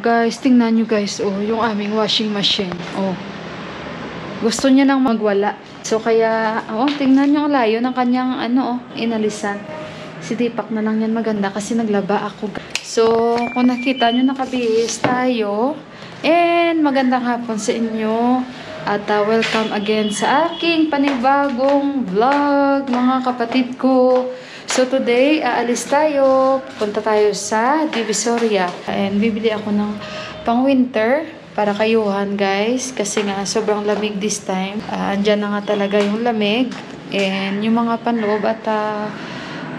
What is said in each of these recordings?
guys, tingnan nyo guys, oh, yung aming washing machine. Oh. Gusto niya nang magwala. So kaya, oh, tingnan nyo ang layo ng kanyang ano, oh, inalisan. Si Deepak na lang yan maganda kasi naglaba ako. So, kung nakita nyo, nakabihis tayo. And magandang hapon sa inyo. At welcome again sa aking panibagong vlog, mga kapatid ko. So today, aalis tayo. Punta tayo sa Divisoria. And bibili ako ng pang-winter para kayuhan, guys. Kasi nga, sobrang lamig this time. Andyan na nga talaga yung lamig. And yung mga panloob at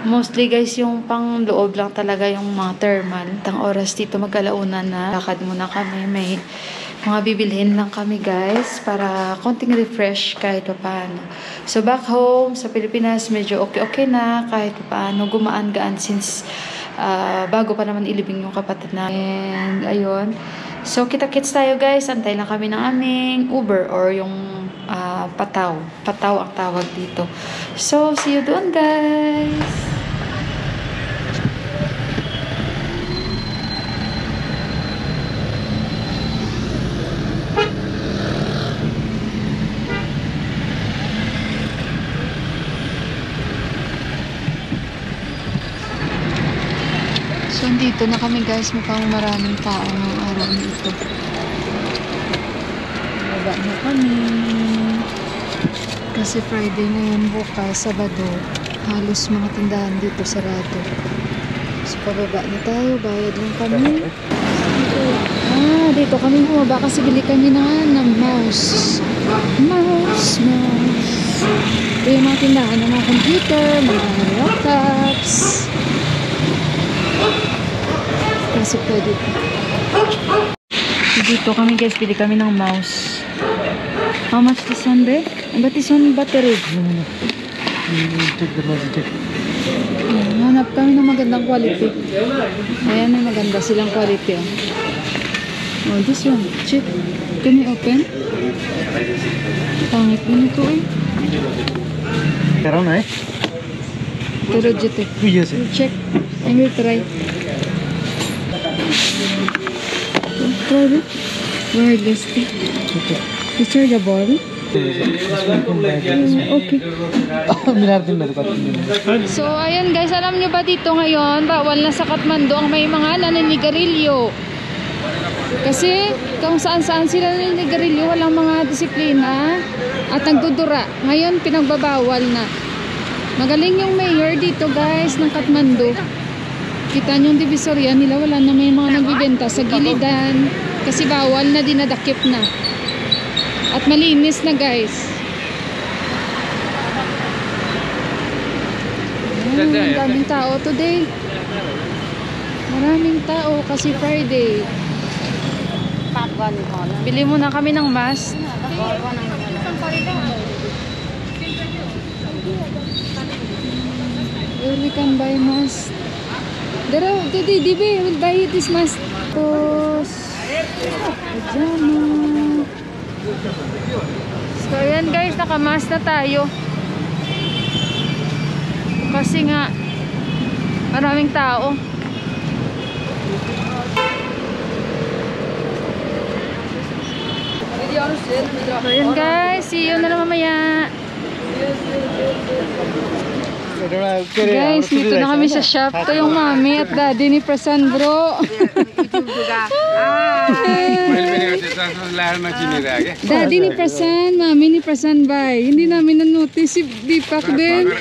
mostly, guys, yung pangloob lang talaga yung mga thermal. Tang oras dito mag-alauna na. Lakad muna kami. May mga bibilhin lang kami, guys, para konting refresh kahit paano. So back home sa Pilipinas, medyo okay na kahit paano, gumaan-gaan since bago pa naman ilibing yung kapatid na. And ayun, so kita-kits tayo, guys. Antay lang kami ng aming Uber or yung pataw ang tawag dito. So see you doon, guys. So, dito na kami, guys. Mukhang maraming tao ng araw dito. Baba na kami. Kasi Friday ngayon, bukas, Sabado. Halos mga tindahan dito sarado. So, pababa na tayo. Bayad lang kami. Dito kami bumaba kasi bili kami ng mouse. Mouse. Ito yung mga tindahan ng mga computer, mga laptops. Pasok tayo dito. Dito kami, guys, bili kami ng mouse. How much this one, be? But this one battery. Hanap kami ng magandang quality. Ayan, may maganda silang quality. Oh, this one, cheap. Can you open? Pangit din ito eh. Pero na eh. Pero jete. Check. I will try. Try it. Wireless. Is chargeable? Okay. So, ayan guys, alam nyo ba dito ngayon, bawal na sa Kathmandu ang may mga naninigarilyo. Kasi kung saan-saan sila naninigarilyo, walang mga disiplina at nagdudura. Ngayon, pinagbabawal na. Magaling yung mayor dito, guys, ng Kathmandu. Kita nyo yung Divisoria nila, wala na may mga nagbibenta sa gilidan. Kasi bawal na, dinadakip na. At malinis na, guys. Ang daming tao today. Maraming tao kasi Friday. Bili muna kami ng mask. We can buy mask. Today, Dibi will buy this mask. Tapos, pajama. So, ayan guys, nakamask na tayo. Kasi nga, maraming tao. So, ayan guys, see you na lang mamaya. Guys, dito na kami sa shop. Ito yung mami at daddy ni Prasan, bro. Daddy ni Prasan, mami ni Prasan, bye. Hindi namin na-notice si Deepak din.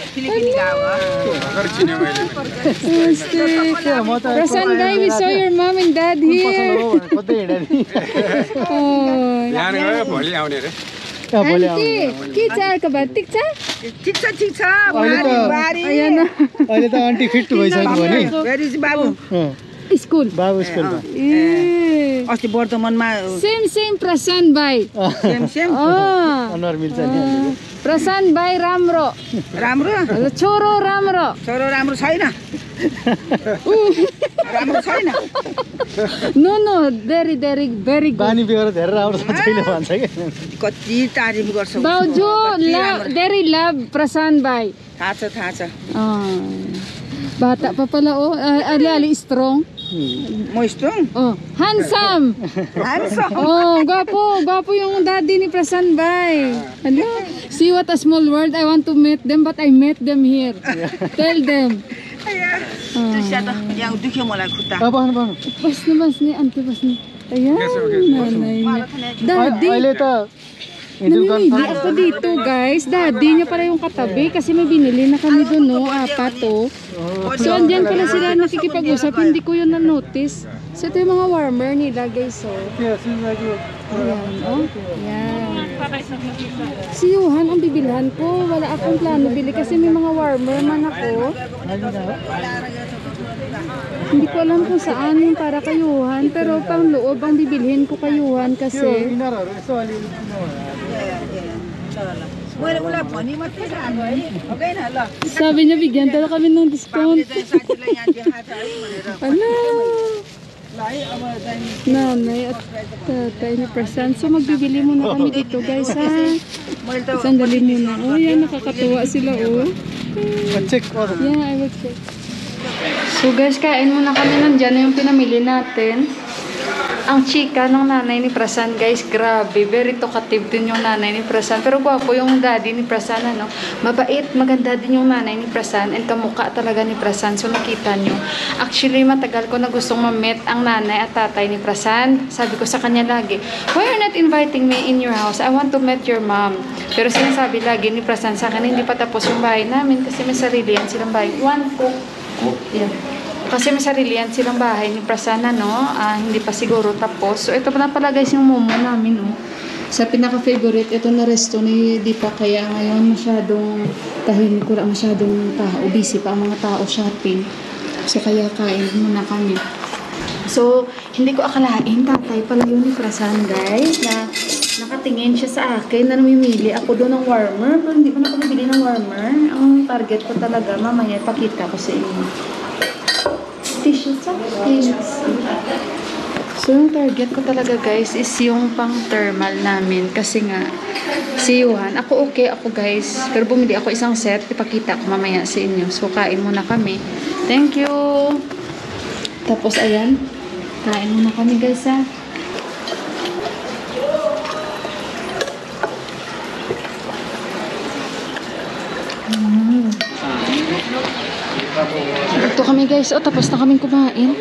Prasan, bye, we saw your mom and dad here. Auntie, किचार का बात ठीक छ? ठीक छ बारी आया ना अहिले त आन्टी फिट भइसक्यो भने वेयर इज बाबु स्कुल बाबु स्कुलमा ए अस्ति वर्तमानमा सेम प्रशान्त भाइ सेम अनुहार मिल्छ नि प्रशान्त भाइ राम्रो छोरो राम्रो छैन राम्रो छैन नो very good बानी बेहोरा धेरै राम्रो छैन भन्छ के कति तारिफ गर्छ बाउजू very love प्रशान्त भाइ थाहा छ bata pa pala, oh ali strong. Moistong. Oh, handsome! Handsome. Oh, gwapo yung daddy ni Prasan Bay. Hello. See what a small world. I want to meet them, but I met them here. Tell them. Siya to. Yang dukhe mulai khuta. पाउनु Bas ni, auntie bas ni. Ayan, nanay niya. Daddy. अहिले त Namimili ako dito guys. Daddy niya pala yung katabi kasi may binili na kami doon, no? Apat, oh. So andyan pala sila nakikipag-usap. Hindi ko yun na-notice. So ito yung mga warmer nila guys, oh. Ayan, oh. Ayan. Si Johan ang bibilhan ko. Wala akong plano bili kasi may mga warmer man ako. Hindi ko alam kung saan yung para kay Johan. Pero pang loob ang bibilhin ko kay Johan kasi Boleh ulah pani mati kan. Okay na la. sabi niya bigyan daw kami ng discount. Ano? Nanay at tatay ni Prasan. So magbibili muna kami dito guys ha. Sandali muna. Oh yan, nakakatuwa sila oh. Check Yeah, I will check. So guys, kain muna kami. Nandyan yung pinamili natin. Ang chika ng nanay ni Prasan guys, grabe. Very talkative din yung nanay ni Prasan. Pero gwapo yung daddy ni Prasan, ano. Mabait, maganda din yung nanay ni Prasan. And kamukha talaga ni Prasan. So nakita nyo. Actually, matagal ko na gustong ma-meet ang nanay at tatay ni Prasan. Sabi ko sa kanya lagi, why are not inviting me in your house? I want to meet your mom. Pero sinasabi lagi ni Prasan sa akin, hindi pa tapos yung bahay namin kasi may sarili yan silang bahay. One cook. Yan. Kasi may sarili yan silang bahay ni Prasan, no? Hindi pa siguro tapos. So, ito pa na pala guys yung momo namin, no? Sa pinaka-favorite, ito na resto ni Dipa. Kaya ngayon masyadong tahimik, wala masyadong tao. Busy pa ang mga tao shopping. So, kaya kain muna kami. So, hindi ko akalain, tatay pala yun ni Prasan, guys, na nakatingin siya sa akin na namimili ako doon ng warmer. Pero hindi ko na bumili ng warmer. Ang target ko talaga, mamaya pakita ko sa inyo. Tissue sa So, yung target ko talaga guys is yung pang thermal namin. Kasi nga, si Johan, ako okay ako guys. Pero bumili ako isang set, ipakita ko mamaya sa inyo. So, kain muna kami. Thank you! Tapos, ayan. Kain muna kami guys ha. Ito kami guys. O, tapos na kaming kumain.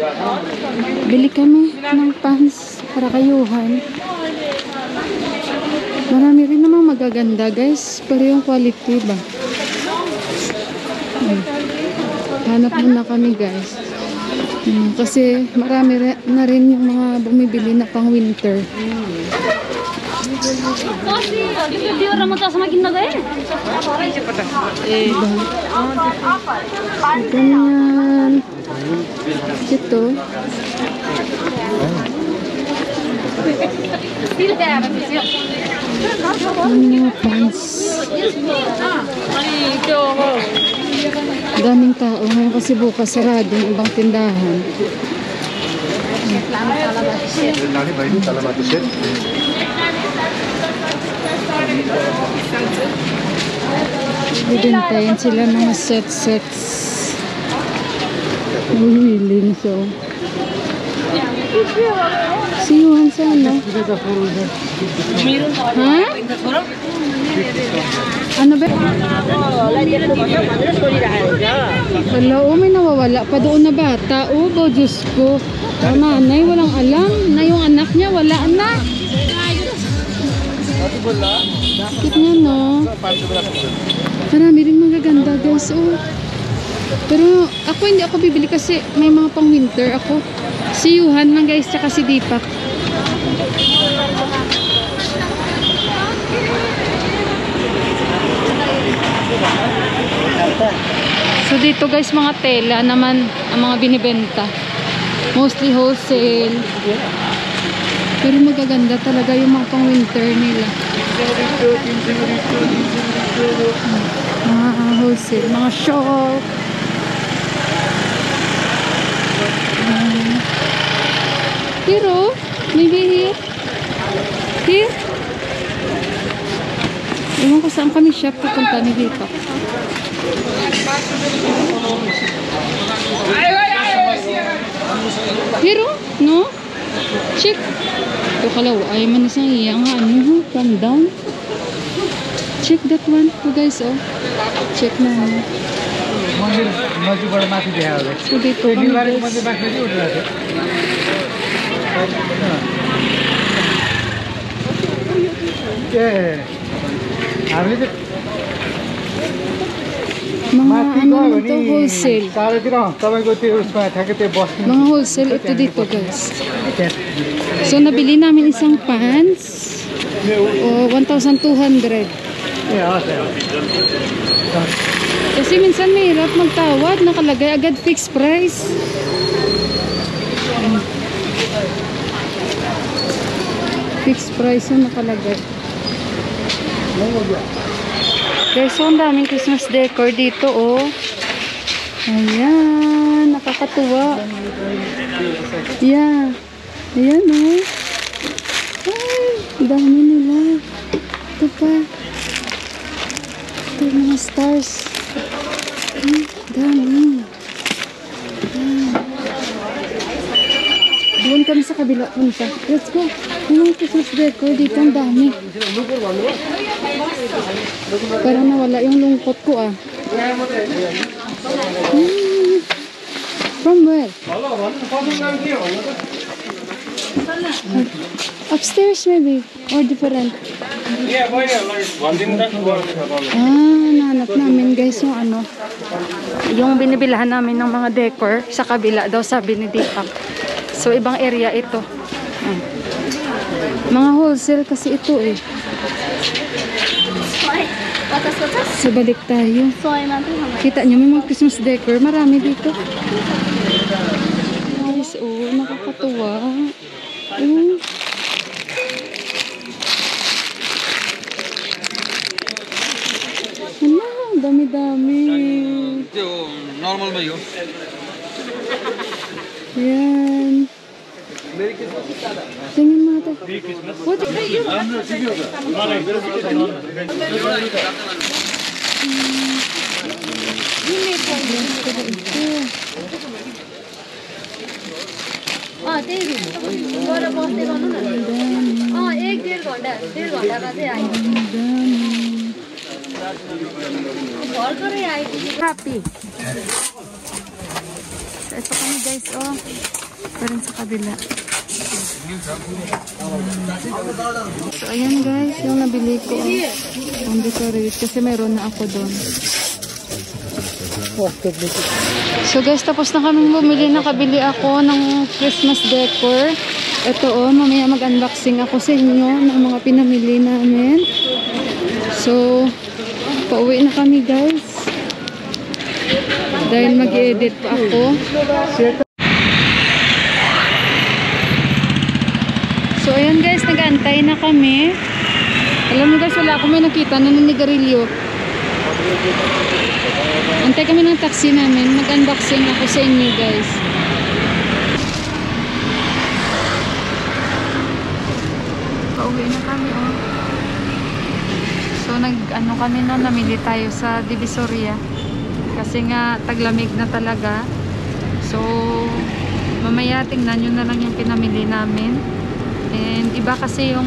Bili kami ng pants para kay Johan. Marami rin namang magaganda guys. Pero yung quality ba? Hanap muna kami guys. Kasi marami na rin yung mga bumibili na pang winter. Ganyan. Ito. Ano pants? Daming tao ngayon kasi bukas sarado yung ibang tindahan. Bibintayin sila mga sets. Willing so. Si Johan sana. Ha? Ano ba? Wala, may nawawala pa doon na bata. Bo, Diyos ko. Ang nanay, walang alam na yung anak niya, wala na. Bakit nga, no? Marami rin magaganda, guys. Oh. Pero ako, hindi ako bibili kasi may mga pang winter ako. Si Johan lang, guys, tsaka si Dipak. So dito guys, mga tela naman ang mga binibenta. Mostly wholesale. Pero magaganda talaga yung mga pang winter nila. Mga wholesale, mga shawl. Pero maybe here. Here. Ewan ko saan kami shop pupunta ni dito. Here, oh, no? Check. Ito kalaw, ay man isang iyang ano, from down. Check that one, you guys, oh. Check na. मन्दिर नजिकबाट माथि देखाएको So, dito kami, निलबारीको guys. मन्दिर माथि चाहिँ उठिरहेको थियो ए हामीले चाहिँ Mga माथि ano गयो naman to, भने wholesale. चारैतिर तपाईँको त्यो उसमा ठ्याक्कै त्यो बस्नु Mga wholesale ito dito, guys. त्यहाँ So, nabili namin isang pants. O, 1,200. A has has Kasi minsan mahirap magtawad. Nakalagay agad fixed price. Fixed price yung nakalagay. Guys, so ang daming Christmas decor dito, oh. Ayan, nakakatuwa. Yeah. Ayan, oh. Ay, dami nila. Ito pa. Ito yung mga stars. Dami. Doon kami sa kabila punta. Let's go. Yung mga Christmas decor dito, ang dami. Parang nawala yung lungkot ko, ah. From where? Upstairs maybe. Or different. Nahanap namin guys yung ano. Yung binibilhan namin ng mga decor sa kabila daw, sabi ni Deepak. So ibang area ito. Mga wholesale kasi ito eh. So balik tayo. Kita nyo may mga Christmas decor. Marami dito. Guys, oh, nakakatuwa. Oh. Hala, dami-dami. normal ba yun? Yan. Tingnan mo ito. What? Happy. So, ito kami guys, oh. Parang sa kabila. So, ayan guys, yung nabili ko. Ang decorate. Kasi meron na ako doon. So guys, tapos na kaming bumili. Nakabili ako ng Christmas decor. Ito oh, mamaya mag-unboxing ako sa inyo ng mga pinamili namin. So, pauwi na kami guys. Dahil mag-edit pa ako. So, ayan guys, nag-aantay na kami. Alam mo guys, wala akong may nakita na nanigarilyo. Antay kami ng taxi namin. Mag-unboxing ako sa inyo guys. Pauwi na kami oh. So, nag-ano kami no, namili tayo sa Divisoria. Kasi nga, taglamig na talaga. So, mamaya tingnan nyo na lang yung pinamili namin. And iba kasi yung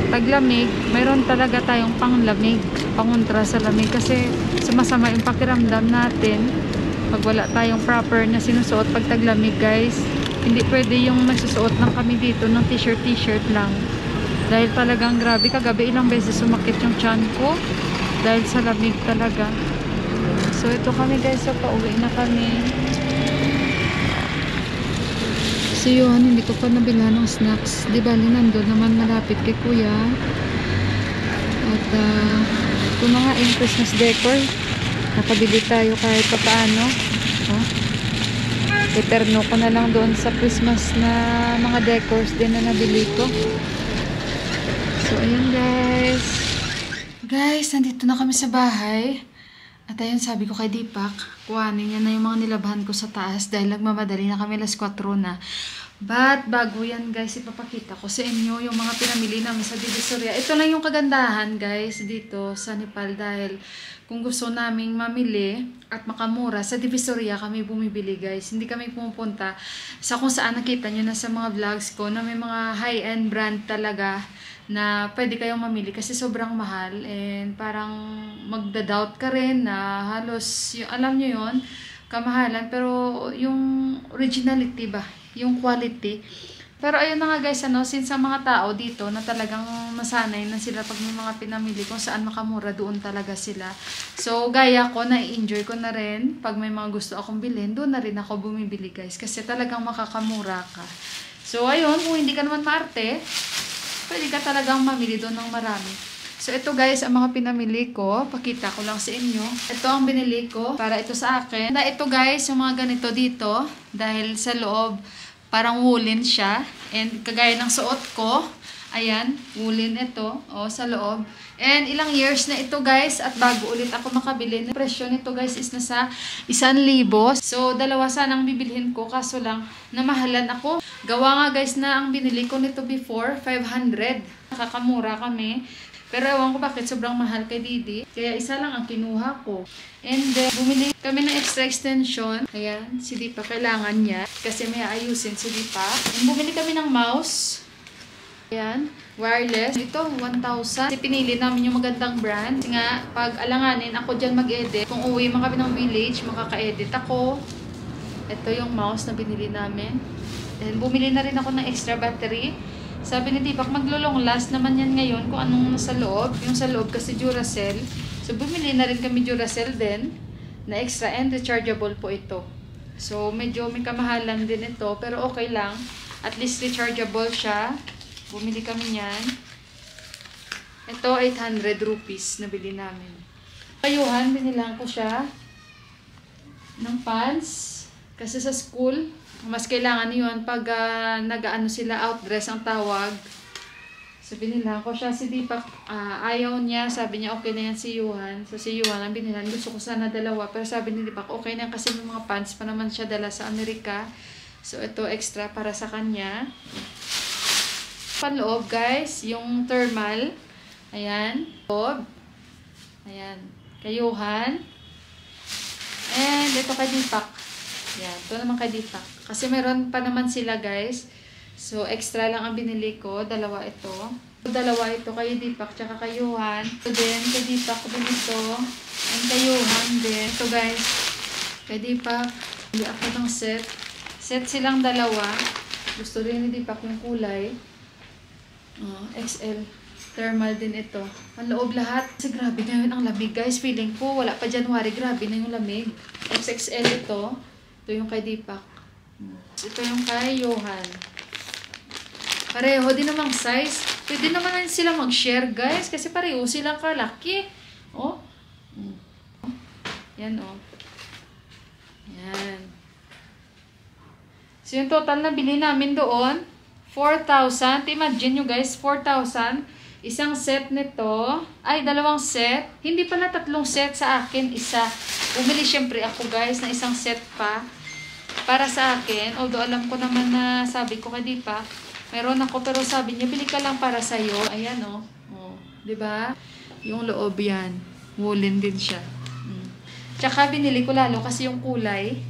taglamig, mayroon talaga tayong panglamig, pangontra sa lamig. Kasi sumasama yung pakiramdam natin pag wala tayong proper na sinusuot pag taglamig guys. Hindi pwede yung magsusuot lang kami dito ng t-shirt lang. Dahil talagang grabe, kagabi ilang beses sumakit yung tiyan ko. Dahil sa lamig talaga. So ito kami guys, so pauwi na kami. So yun, hindi ko pa nabila ng snacks. Di bali nandun naman malapit kay kuya. At ito na nga yung Christmas decor. Nakabili tayo kahit pa paano. Oh. Eterno ko na lang doon sa Christmas na mga decors din na nabili ko. So ayun guys. Guys, nandito na kami sa bahay. At ayun, sabi ko kay Deepak, kuhanin niya na yung mga nilabhan ko sa taas dahil nagmamadali na kami, alas 4 na. But bago yan guys, ipapakita ko sa inyo yung mga pinamili namin sa Divisoria. Ito lang yung kagandahan guys dito sa Nepal dahil kung gusto naming mamili at makamura, sa Divisoria kami bumibili guys. Hindi kami pumupunta sa kung saan nakita nyo na sa mga vlogs ko na may mga high-end brand talaga na pwede kayong mamili kasi sobrang mahal and parang magda-doubt ka rin na halos, alam nyo yun, kamahalan pero yung originality ba? Yung quality. Pero ayun na nga guys, since sa mga tao dito na talagang masanay na sila pag may mga pinamili kung saan makamura, doon talaga sila. So, gaya ko, na-enjoy ko na rin. Pag may mga gusto akong bilhin, doon na rin ako bumibili guys. Kasi talagang makakamura ka. So, ayun, kung hindi ka naman maarte, pwede ka talagang mamili doon ng marami. So, ito guys, ang mga pinamili ko. Pakita ko lang sa inyo. Ito ang binili ko para ito sa akin. Ito guys, yung mga ganito dito. Dahil sa loob, parang woolen siya. And kagaya ng suot ko, ayan, woolen ito. O, sa loob. And ilang years na ito guys. At bago ulit ako makabili. Presyo nito guys is nasa 1,000. So, dalawa sanang bibilhin ko. Kaso lang, namahalan ako. Gawa nga guys na ang binili ko nito before, 500. Nakakamura kami. Pero ewan ko bakit sobrang mahal kay Didi. Kaya isa lang ang kinuha ko. And then, bumili kami ng extra extension. Ayan, si Dipa kailangan niya. Kasi may ayusin si Dipa. And bumili kami ng mouse. Ayan, wireless. Ito, 1,000. Kasi pinili namin yung magandang brand. Kasi nga, pag alanganin ako dyan mag-edit. Kung uwi man kami ng village, makaka-edit ako. Ito yung mouse na binili namin. And bumili na rin ako ng extra battery. Sabi ni Dipak, maglo-long last naman yan ngayon kung anong nasa loob. Yung sa loob kasi Duracell. So, bumili na rin kami Duracell din na extra and rechargeable po ito. So, medyo may kamahalan din ito. Pero okay lang. At least rechargeable siya. Bumili kami yan. Ito, 800 rupees na bili namin. Kayuhan, binilang ko siya ng pants. Kasi sa school, mas kailangan yun pag nag-ano sila, outdress ang tawag. So, binilan ko siya. Si Dipak, ayaw niya. Sabi niya, okay na yan si Yuhan. So, si Yuhan ang binilan. Gusto ko sana dalawa. Pero sabi ni Dipak, okay na kasi may mga pants pa naman siya dala sa Amerika. So, ito extra para sa kanya. Panloob, guys. Yung thermal. Ayan. Loob. Ayan. Kay Yuhan. And ito kay Dipak. Yan, ito naman kay Dipak. Kasi meron pa naman sila guys. So, extra lang ang binili ko. Dalawa ito. Dalawa ito kay Dipak tsaka kay Yuhan. Ito din, kay Dipak din ito. And kay Yuhan din. Ito guys, kay Dipak. Bili ako ng set. Set silang dalawa. Gusto rin ni Dipak yung kulay. XL. Thermal din ito. Ang loob lahat. Kasi grabe ngayon ang lamig guys. Feeling ko wala pa January. Grabe na yung lamig. XXL ito. Ito yung kay Dipak. Ito yung kay Yuhan. Pareho din namang size. Pwede naman sila mag-share guys. Kasi pareho silang kalaki. Oh. Yan oh. Yan. So yung total na bili namin doon, 4,000. Imagine nyo guys, 4,000. Isang set nito. Ay, dalawang set. Hindi pala tatlong set sa akin. Isa. Bumili syempre ako guys na isang set pa. Para sa akin. Although alam ko naman na sabi ko kay Dipa, meron ako pero sabi niya, bili ka lang para sa'yo. Ayan o. Oh. Diba? Yung loob yan. Woolen din siya. Tsaka binili ko lalo kasi yung kulay.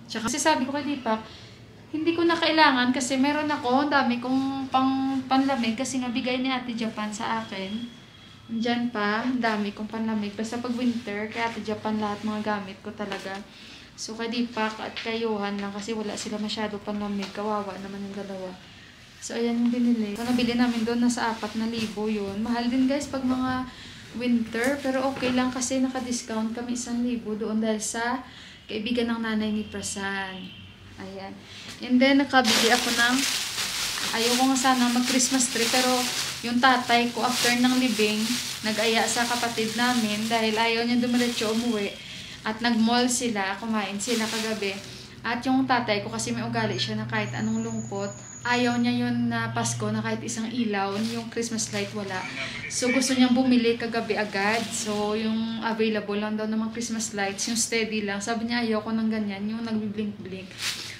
Tsaka kasi sabi ko kay Dipa, hindi ko na kailangan kasi meron ako, dami kong panlamig kasi nga bigay ni Ate Japan sa akin. Diyan pa, dami kong panlamig. Basta pag winter, kay Ate Japan lahat mga gamit ko talaga. So, kay Dipak at kay Yuhan lang kasi wala sila masyado panlamig. Kawawa naman yung dalawa. So, ayan yung binili. So, nabili namin doon nasa 4,000 yun. Mahal din guys pag mga winter. Pero okay lang kasi naka-discount kami 1,000 doon dahil sa kaibigan ng nanay ni Prasan. Ayan. And then, nakabili ako ng, ayaw ko nga sana mag-Christmas tree, pero yung tatay ko, after ng libing, nag-aya sa kapatid namin dahil ayaw niya dumiretso umuwi. At nag-mall sila, kumain sila kagabi. At yung tatay ko, kasi may ugali siya na kahit anong lungkot, ayaw niya yun na Pasko na kahit isang ilaw, yung Christmas light wala. So, gusto niyang bumili kagabi agad. So, yung available lang daw ng mga Christmas lights, yung steady lang. Sabi niya, ayaw ko ng ganyan, yung nagbi-blink-blink.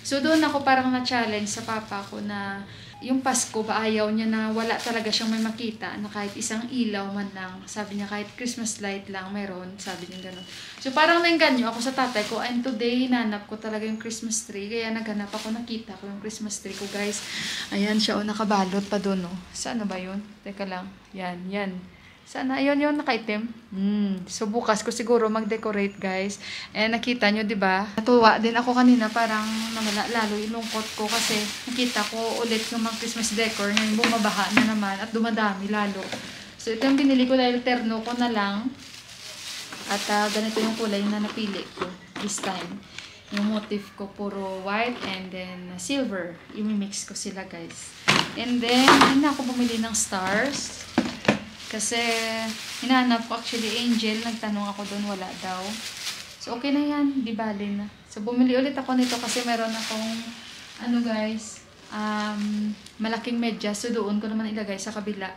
So doon ako parang na-challenge sa papa ko na yung Pasko ba ayaw niya na wala talaga siyang may makita na kahit isang ilaw man lang. Sabi niya kahit Christmas light lang meron. Sabi niya gano'n. So parang nainganyo ako sa tatay ko and today hinanap ko talaga yung Christmas tree. Kaya naghanap ako, nakita ko yung Christmas tree ko guys. Ayan siya nakabalot pa doon Saan na ba yun? Teka lang. Yan. Sana, ayun yun, nakaitim. So, bukas ko siguro mag-decorate, guys. And nakita nyo, di ba? Natuwa din ako kanina, parang namala, lalo yung lungkot ko kasi nakita ko ulit yung mga Christmas decor. Ngayon, bumabaha na naman at dumadami lalo. So, ito yung binili ko dahil terno ko na lang. At ganito yung kulay na napili ko this time. Yung motif ko, puro white and then silver. Imimix ko sila, guys. And then, hindi na ako bumili ng stars. Kasi, hinahanap ko actually angel. Nagtanong ako doon, wala daw. So, okay na yan. Di bali na. So, bumili ulit ako nito kasi meron akong, guys, malaking medyas. So, doon ko naman ilagay sa kabila.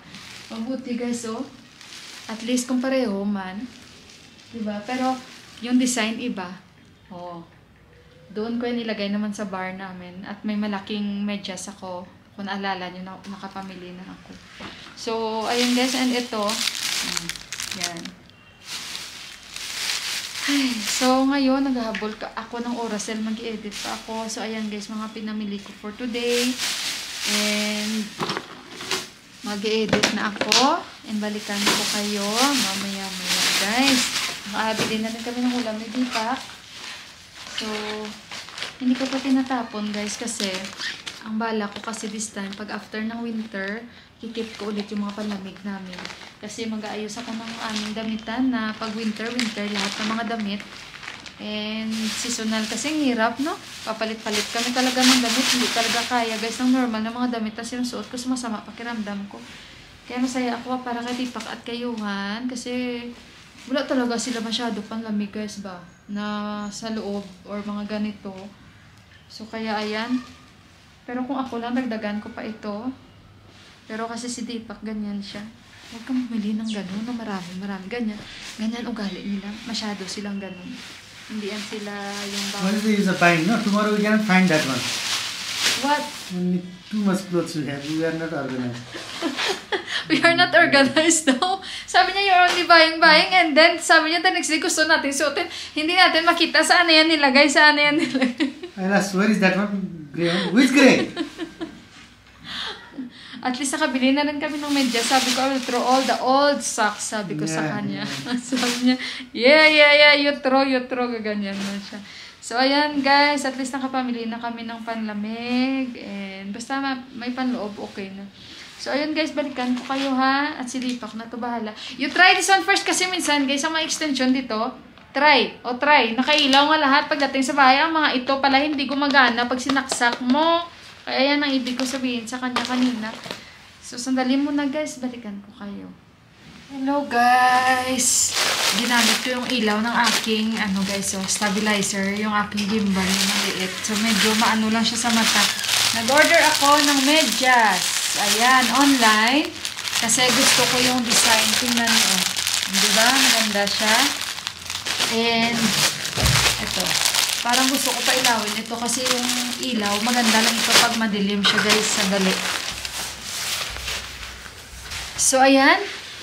Mabuti, guys, At least kung pareho man. Diba? Pero, yung design iba. Doon ko yung nilagay naman sa bar namin. At may malaking medyas ako. Kung naalala nyo, nakapamili na ako. So, ayun guys, and ito, yan. Ay, so, ngayon, naghahabol ako ng oras dahil mag-edit pa ako. So, ayan guys, mga pinamili ko for today. And, mag-edit na ako. And, balikan ko kayo. Mamaya-maya guys. Makabili na rin kami ng ulam ni Dipa. So, hindi ko pa tinatapon guys kasi, ang bala ko kasi this time, pag after ng winter, kikip ko ulit yung mga palamig namin. Kasi mag-aayos ako ng aming damitan na pag winter, lahat ng mga damit. And seasonal kasi hirap, no? Papalit-palit kami talaga ng damit. Hindi talaga kaya, guys, ng normal na mga damit na sinusuot ko, sumasama pakiramdam ko. Kaya masaya ako para kay Tipak at kay Johan. Kasi wala talaga sila masyado panlamig, guys, ba? Na sa loob or mga ganito. So, kaya ayan. Pero kung ako lang, dagdagan ko pa ito. Pero kasi si Dipak, ganyan siya. Huwag kang bumili ng gano'n na marami. Ganyan ugali nila. Masyado silang gano'n. Hindi yan sila yung bawal. What is the use of buying? No, tomorrow we cannot find that one. What? Only too much clothes we have. We are not organized. We are not organized now. Sabi niya, you're only buying. And then, sabi niya, the next day gusto natin suotin. Hindi natin makita saan na yan nilagay. I'll ask, where is that one? Gray one? Which gray? At least nakabili na rin kami ng medyas. Sabi ko, I will throw all the old socks. Sabi ko sa kanya. Sabi niya, yeah, you throw. Gaganyan na siya. So, ayan guys. At least nakapamili na kami ng panlamig. And basta may panloob, okay na. So, ayun guys, balikan ko kayo ha. At si Dipak na to bahala. You try this one first kasi minsan guys, ang mga extension dito, try. Nakailaw nga lahat pagdating sa bahay. Ang mga ito pala hindi gumagana pag sinaksak mo. Kaya yan ang ibig ko sabihin sa kanya kanina. So, sandali muna guys. Balikan ko kayo. Hello guys! Ginamit ko yung ilaw ng aking stabilizer. Yung aking gimbal yung maliit. So, medyo maano lang siya sa mata. Nag-order ako ng medyas. Ayan, online. Kasi gusto ko yung design. Tingnan nyo. Diba? Maganda siya. And, ito. Parang gusto ko pa ilawin ito kasi yung ilaw, maganda lang ito pag madilim siya guys, sandali. So, ayan.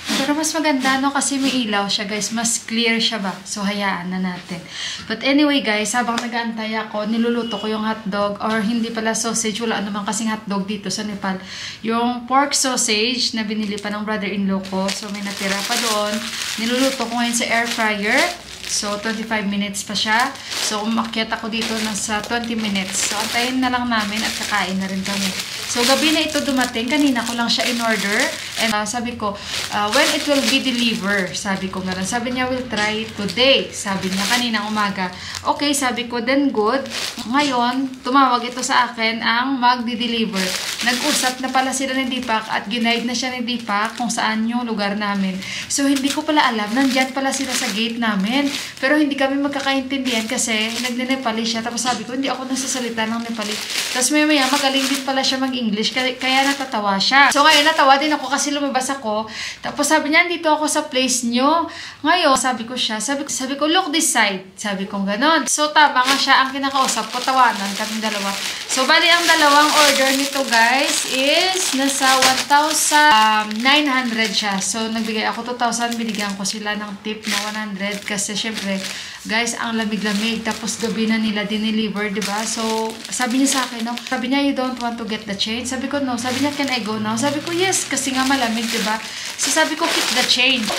Pero mas maganda no kasi may ilaw siya guys, mas clear siya ba? So, hayaan na natin. But anyway guys, habang nag-aantay ako, niluluto ko yung hotdog or hindi pala sausage, wala naman kasing hotdog dito sa Nepal. Yung pork sausage na binili pa ng brother-in-law ko, so may natira pa doon. Niluluto ko ngayon sa air fryer. So, 25 minutes pa siya. So, umakyat ako dito nasa 20 minutes. So, antayin na lang namin at kakain na rin kami. So, gabi na ito dumating. Kanina ko lang siya in-order. And sabi ko, when it will be delivered? Sabi ko nga. Sabi niya, we'll try it today. Sabi niya kanina umaga. Okay, sabi ko, then good. Ngayon, tumawag ito sa akin ang magdi-deliver. Nag-usap na pala sila ni Dipak at ginaid na siya ni Dipak kung saan yung lugar namin. So, hindi ko pala alam. Nandyan pala sila sa gate namin. Pero hindi kami magkakaintindihan kasi nagne-Nepali siya. Tapos sabi ko, hindi ako nasasalita ng Nepali. Tapos maya magaling din pala siya mag-English. English, kaya natatawa siya. So ngayon natawa din ako kasi lumabas ako. Tapos sabi niya, dito ako sa place nyo. Ngayon, sabi ko, look this side. Sabi ko ganon. So tama nga siya ang kinakausap ko, tawanan kaming dalawa. So bali ang dalawang order nito guys is nasa 1,900 siya. So nagbigay ako 2,000, binigyan ko sila ng tip na 100 kasi syempre guys, ang lamig-lamig. Tapos gabi na nila dineliver, diba? So, sabi niya sa akin, no? Sabi niya, you don't want to get the change? Sabi ko, no. Sabi niya, can I go now? Sabi ko, yes, kasi nga malamig, diba? So, sabi ko, keep the change.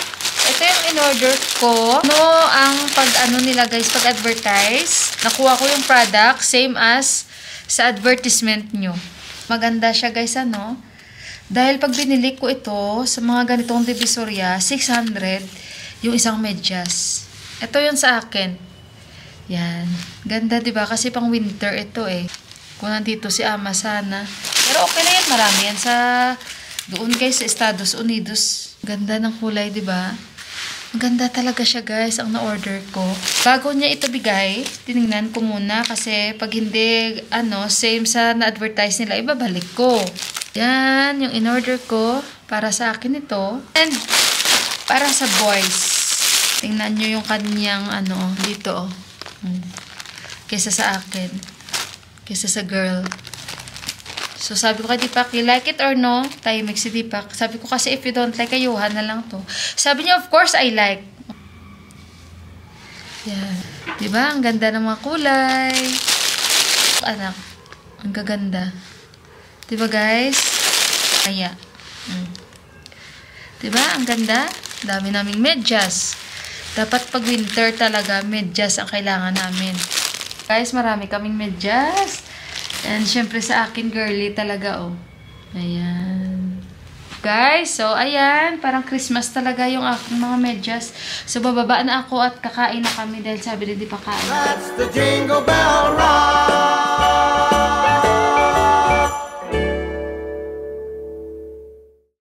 Ito yung in-order ko. No, ang pag-ano nila, guys, pag-advertise. Nakuha ko yung product, same as sa advertisement nyo. Maganda siya, guys, ano? Dahil pag binili ko ito, sa mga ganitong divisoria, 600 yung isang medyas. Ito yun sa akin. Yan. Ganda, diba? Kasi pang winter ito eh. Kung nandito si Ama sana. Pero okay na yan. Marami yan sa doon guys sa Estados Unidos. Ganda ng kulay, diba? Maganda talaga siya guys, ang na-order ko. Bago niya ito bigay, tinignan ko muna kasi pag hindi, same sa na-advertise nila, ibabalik ko. Yan, yung in-order ko. Para sa akin ito. And para sa boys. Tingnan nyo yung kanyang, dito, kesa sa akin. Kesa sa girl. So, sabi ko kay Deepak, you like it or no? Tayo mix si Deepak. Sabi ko kasi, if you don't like, ayuhan na lang to. Sabi niya, of course, I like. Yan. Diba? Ang ganda ng mga kulay. Anak. Ang gaganda. Diba, guys? Kaya. Diba? Ang ganda. Dami naming medyas. Dapat pag winter talaga, medyas ang kailangan namin. Guys, marami kaming medyas. And syempre sa akin, girly talaga, oh. Ayan. Guys, so ayan. Parang Christmas talaga yung aking mga medyas. So bababa na ako at kakain na kami dahil sabi na di pa kain. That's the Jingle Bell Rock.